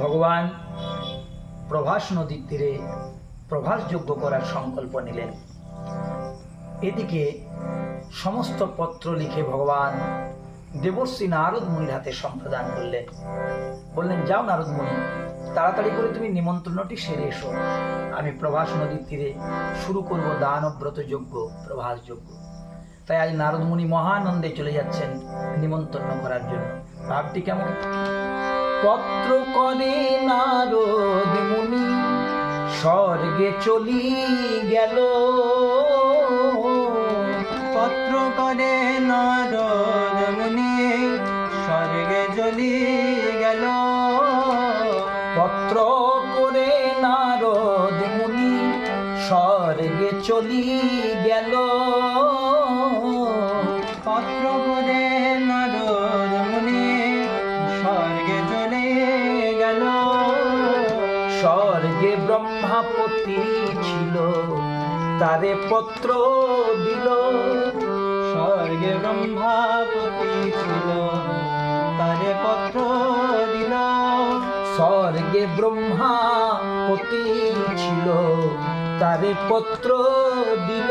ভগবান প্রভাস নদীর তীরে প্রভাস যজ্ঞ করার সংকল্প নিলেন। এদিকে সমস্ত পত্র লিখে ভগবান দেবশ্রী নারদ মুনির হাতে সম্প্রদান করলেন। বললেন, যাও নারদ মুনি, তাড়াতাড়ি করে তুমি নিমন্ত্রণটি সেরে এসো। আমি প্রভাস নদীর তীরে শুরু করব দানব্রত যজ্ঞ, প্রভাস যজ্ঞ। তাই আজ নারদ মুনি মহানন্দে চলে যাচ্ছেন নিমন্ত্রণ করার জন্য। ভাবটি কেমন? পত্র করে নারদ মুনি স্বর্গে চলি গেল। পত্র করে নারদ মুনি স্বর্গে চলি গেল। পত্র করে নারদ মুনি স্বর্গে চলি গেল। পত্র করে নারদ মুনি স্বর্গে চলে গেল। স্বর্গে ব্রহ্মাপতি ছিল, তারে পত্র দিল। স্বর্গে ব্রহ্মাপতি ছিল, তারে পত্র দিল। স্বর্গে ব্রহ্মাপতি ছিল, তারে পত্র দিল।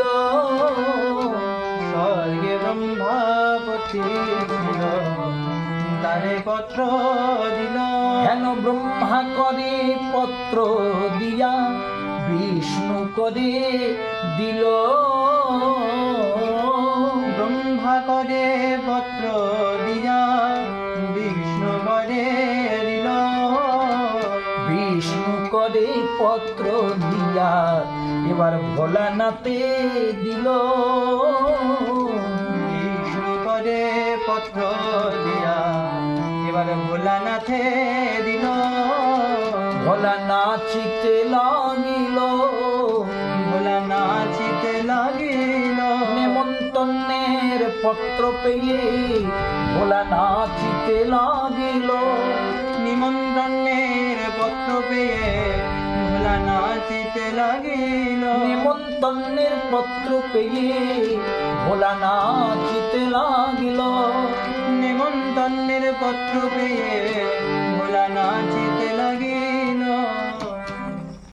স্বর্গে ব্রহ্মাপতি ছিল, তারে পত্র দিল। হেন ব্রহ্মা করে পত্র দিয়া বিষ্ণু করে দিল। ব্রহ্মা করে পত্র দিয়া বিষ্ণু করে দিল। বিষ্ণু করে পত্র দিয়া এবার ভোলানাথে দিল। বিষ্ণু করে পত্র দিয়া এবার ভোলানাথে দিল। ভোলা নাচিতে লাগিল। ভোলা নাচিতে লাগিল। নেমন্তন্নের পত্র পেয়ে ভোলা নাচিতে লাগিল। নিমন্ত্রণের পত্র পেয়ে ভোলা নাচিতে লাগিল। নেমন্তন্নের পত্র পেয়ে ভোলা নাচিতে লাগিল। নিমন্ত্রণের পত্র পেয়ে